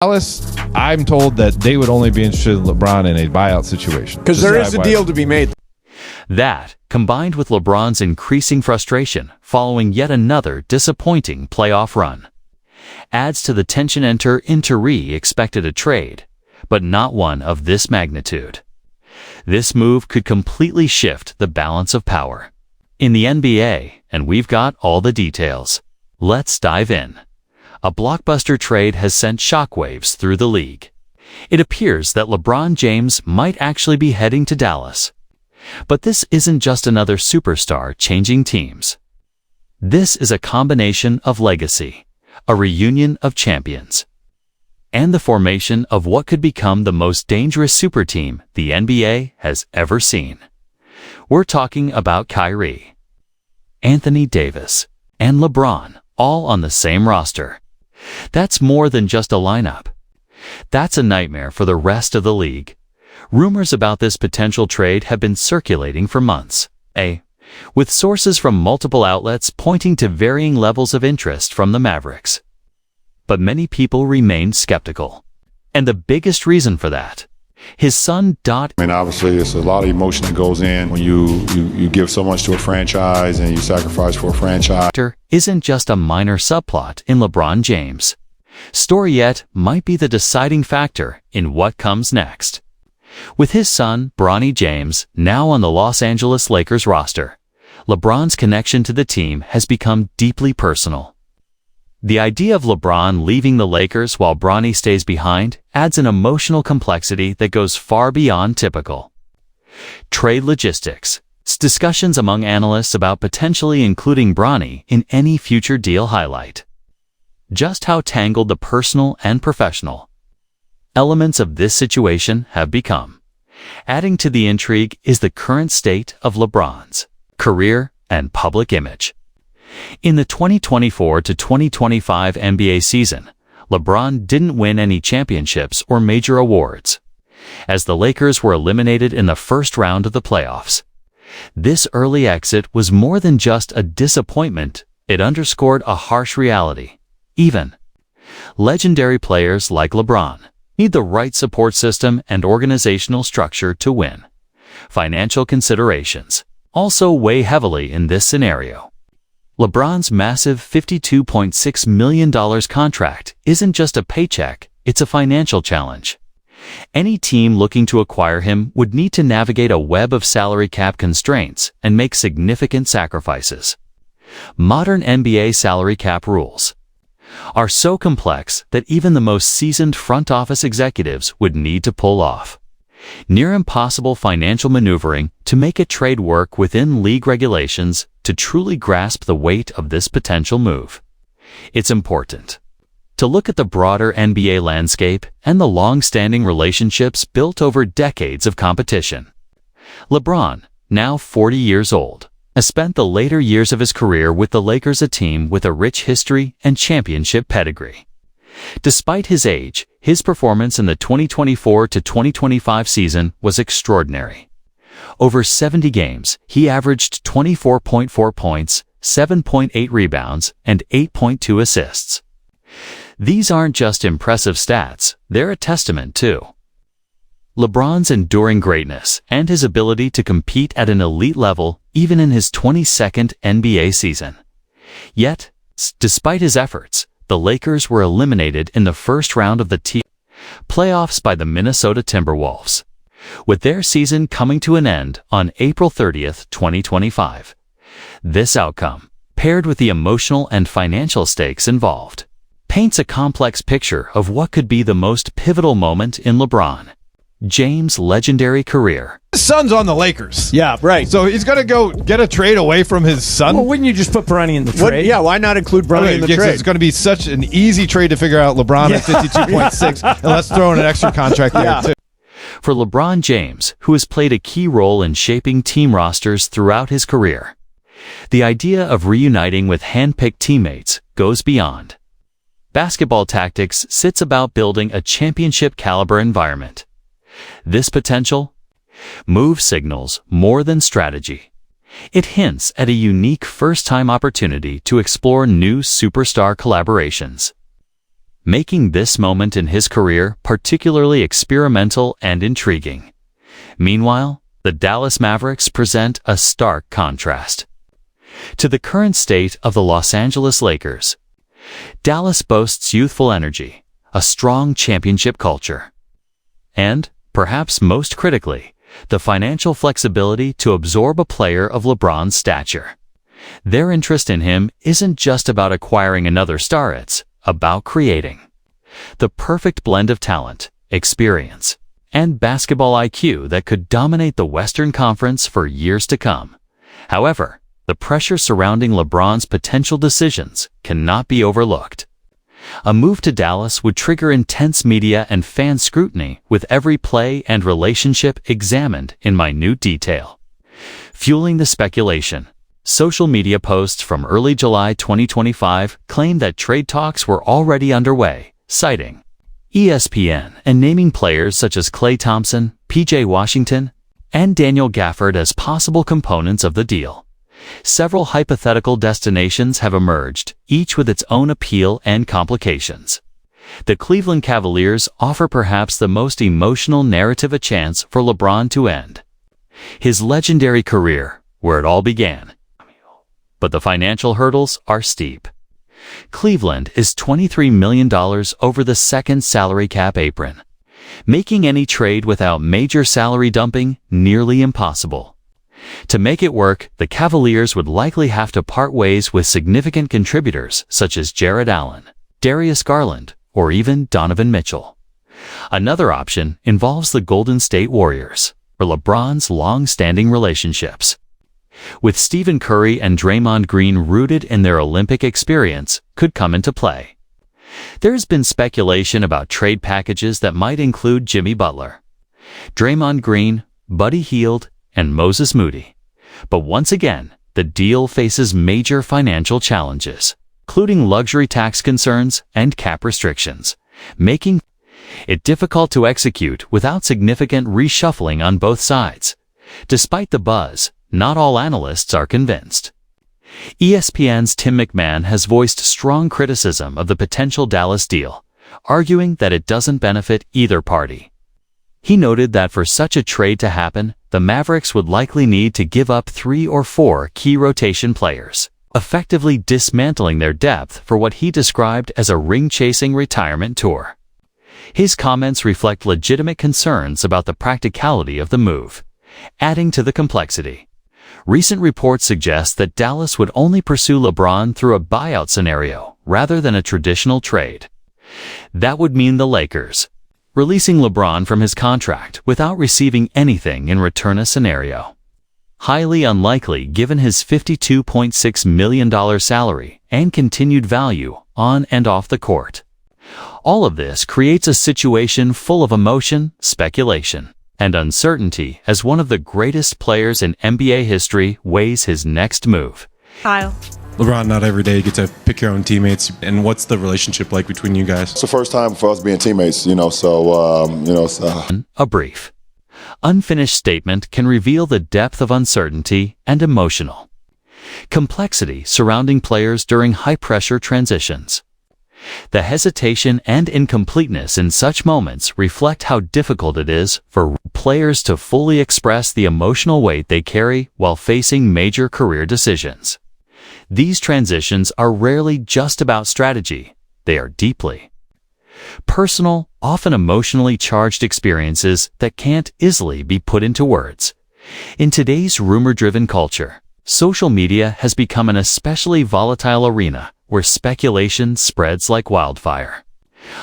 Dallas, I'm told that they would only be interested in LeBron in a buyout situation. Because there is a deal to be made. That, combined with LeBron's increasing frustration following yet another disappointing playoff run, adds to the tension. Inter expected a trade, but not one of this magnitude. This move could completely shift the balance of power in the NBA, and we've got all the details. Let's dive in. A blockbuster trade has sent shockwaves through the league. It appears that LeBron James might actually be heading to Dallas. But this isn't just another superstar changing teams. This is a combination of legacy, a reunion of champions, and the formation of what could become the most dangerous super team the NBA has ever seen. We're talking about Kyrie, Anthony Davis, and LeBron, all on the same roster. That's more than just a lineup. That's a nightmare for the rest of the league. Rumors about this potential trade have been circulating for months, with sources from multiple outlets pointing to varying levels of interest from the Mavericks. But many people remain skeptical. And the biggest reason for that, his son obviously, it's a lot of emotion that goes in when you give so much to a franchise and you sacrifice for a franchise. Isn't just a minor subplot in LeBron James' story, yet might be the deciding factor in what comes next. With his son, Bronny James, now on the Los Angeles Lakers roster, LeBron's connection to the team has become deeply personal. The idea of LeBron leaving the Lakers while Bronny stays behind adds an emotional complexity that goes far beyond typical trade logistics. Discussions among analysts about potentially including Bronny in any future deal highlight just how tangled the personal and professional elements of this situation have become. Adding to the intrigue is the current state of LeBron's career and public image. In the 2024 to 2025 NBA season, LeBron didn't win any championships or major awards, as the Lakers were eliminated in the first round of the playoffs. This early exit was more than just a disappointment, it underscored a harsh reality. Even legendary players like LeBron need the right support system and organizational structure to win. Financial considerations also weigh heavily in this scenario. LeBron's massive $52.6 million contract isn't just a paycheck, it's a financial challenge. Any team looking to acquire him would need to navigate a web of salary cap constraints and make significant sacrifices. Modern NBA salary cap rules are so complex that even the most seasoned front office executives would need to pull off near impossible financial maneuvering to make a trade work within league regulations. To truly grasp the weight of this potential move, it's important to look at the broader NBA landscape and the long-standing relationships built over decades of competition. LeBron, now 40 years old, has spent the later years of his career with the Lakers, a team with a rich history and championship pedigree. Despite his age, his performance in the 2024 to 2025 season was extraordinary. Over 70 games, he averaged 24.4 points, 7.8 rebounds, and 8.2 assists. These aren't just impressive stats, they're a testament to LeBron's enduring greatness and his ability to compete at an elite level even in his 22nd NBA season. Yet, despite his efforts, the Lakers were eliminated in the first round of the playoffs by the Minnesota Timberwolves, with their season coming to an end on April 30th, 2025. This outcome, paired with the emotional and financial stakes involved, paints a complex picture of what could be the most pivotal moment in LeBron James' legendary career. His son's on the Lakers. Yeah, right. So he's going to go get a trade away from his son? Well, wouldn't you just put Bronny in the trade? Yeah, why not include Bronny in the trade? It's going to be such an easy trade to figure out LeBron at 52.6, and let's throw in an extra contract there, too. For LeBron James, who has played a key role in shaping team rosters throughout his career, the idea of reuniting with hand-picked teammates goes beyond basketball tactics. It's about building a championship-caliber environment. This potential move signals more than strategy. It hints at a unique first-time opportunity to explore new superstar collaborations. making this moment in his career particularly experimental and intriguing. Meanwhile, the Dallas Mavericks present a stark contrast to the current state of the Los Angeles Lakers. Dallas boasts youthful energy, a strong championship culture, and, perhaps most critically, the financial flexibility to absorb a player of LeBron's stature. Their interest in him isn't just about acquiring another star, it's about creating the perfect blend of talent, experience, and basketball IQ that could dominate the Western Conference for years to come. However, the pressure surrounding LeBron's potential decisions cannot be overlooked. A move to Dallas would trigger intense media and fan scrutiny, with every play and relationship examined in minute detail. Fueling the speculation, social media posts from early July 2025 claimed that trade talks were already underway, citing ESPN and naming players such as Klay Thompson, PJ Washington, and Daniel Gafford as possible components of the deal. Several hypothetical destinations have emerged, each with its own appeal and complications. The Cleveland Cavaliers offer perhaps the most emotional narrative a chance for LeBron to end his legendary career, where it all began. But the financial hurdles are steep. Cleveland is $23 million over the second salary cap apron, making any trade without major salary dumping nearly impossible. To make it work, the Cavaliers would likely have to part ways with significant contributors such as Jared Allen, Darius Garland, or even Donovan Mitchell. Another option involves the Golden State Warriors, or LeBron's long-standing relationships. With Stephen Curry and Draymond Green rooted in their Olympic experience, could come into play. There's been speculation about trade packages that might include Jimmy Butler, Draymond Green, Buddy Hield, and Moses Moody. But once again, the deal faces major financial challenges, including luxury tax concerns and cap restrictions, making it difficult to execute without significant reshuffling on both sides. Despite the buzz, not all analysts are convinced. ESPN's Tim McMahon has voiced strong criticism of the potential Dallas deal, arguing that it doesn't benefit either party. He noted that for such a trade to happen, the Mavericks would likely need to give up 3 or 4 key rotation players, effectively dismantling their depth for what he described as a ring-chasing retirement tour. His comments reflect legitimate concerns about the practicality of the move, adding to the complexity. Recent reports suggest that Dallas would only pursue LeBron through a buyout scenario rather than a traditional trade. That would mean the Lakers releasing LeBron from his contract without receiving anything in return, a scenario highly unlikely given his $52.6 million salary and continued value on and off the court. All of this creates a situation full of emotion, speculation, and uncertainty as one of the greatest players in NBA history weighs his next move. Kyle. LeBron, not every day you get to pick your own teammates. And what's the relationship like between you guys? It's the first time for us being teammates, A brief, unfinished statement can reveal the depth of uncertainty and emotional complexity surrounding players during high-pressure transitions. The hesitation and incompleteness in such moments reflect how difficult it is for players to fully express the emotional weight they carry while facing major career decisions. These transitions are rarely just about strategy. They are deeply personal, often emotionally charged experiences that can't easily be put into words. In today's rumor-driven culture, social media has become an especially volatile arena where speculation spreads like wildfire.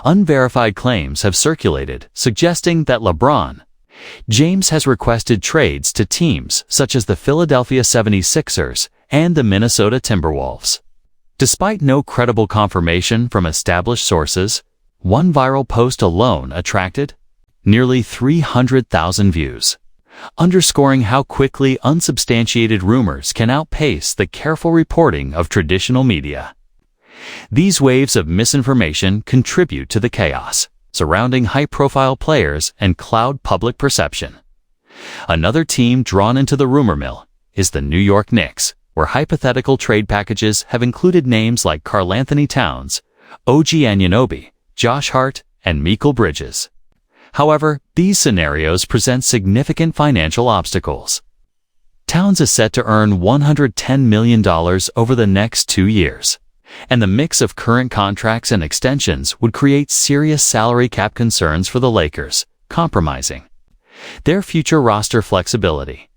Unverified claims have circulated suggesting that LeBron James has requested trades to teams such as the Philadelphia 76ers and the Minnesota Timberwolves. Despite no credible confirmation from established sources, one viral post alone attracted nearly 300,000 views, underscoring how quickly unsubstantiated rumors can outpace the careful reporting of traditional media. These waves of misinformation contribute to the chaos surrounding high-profile players and cloud public perception. Another team drawn into the rumor mill is the New York Knicks, where hypothetical trade packages have included names like Karl-Anthony Towns, OG Anunoby, Josh Hart, and Mikal Bridges. However, these scenarios present significant financial obstacles. Towns is set to earn $110 million over the next 2 years, and the mix of current contracts and extensions would create serious salary cap concerns for the Lakers, compromising their future roster flexibility.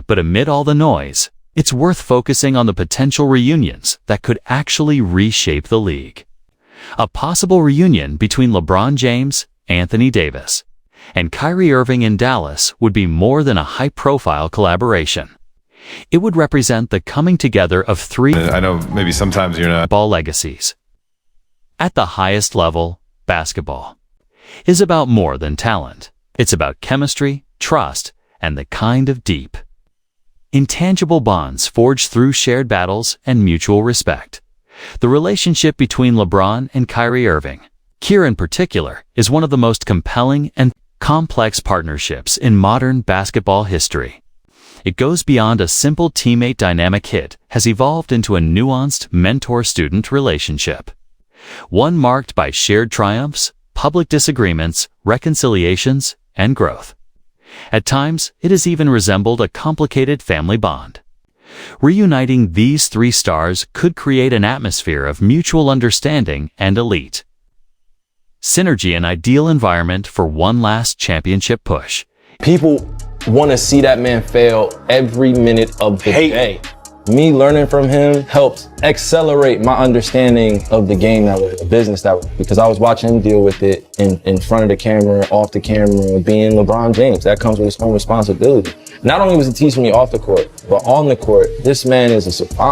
But amid all the noise, it's worth focusing on the potential reunions that could actually reshape the league. A possible reunion between LeBron James, Anthony Davis, and Kyrie Irving in Dallas would be more than a high-profile collaboration. It would represent the coming together of three I know maybe sometimes you're not ball legacies. At the highest level, basketball is about more than talent. It's about chemistry, trust, and the kind of deep, intangible bonds forged through shared battles and mutual respect. The relationship between LeBron and Kyrie Irving, here in particular, is one of the most compelling and complex partnerships in modern basketball history. It goes beyond a simple teammate dynamic hit, has evolved into a nuanced mentor-student relationship. One marked by shared triumphs, public disagreements, reconciliations, and growth. At times, it has even resembled a complicated family bond. Reuniting these three stars could create an atmosphere of mutual understanding and elite synergy, an ideal environment for one last championship push. People want to see that man fail every minute of the day. Me learning from him helps accelerate my understanding of the game that way, the business that way, because I was watching him deal with it in front of the camera, off the camera, being LeBron James. That comes with its own responsibility. Not only was he teaching me off the court, but on the court, this man is a savant.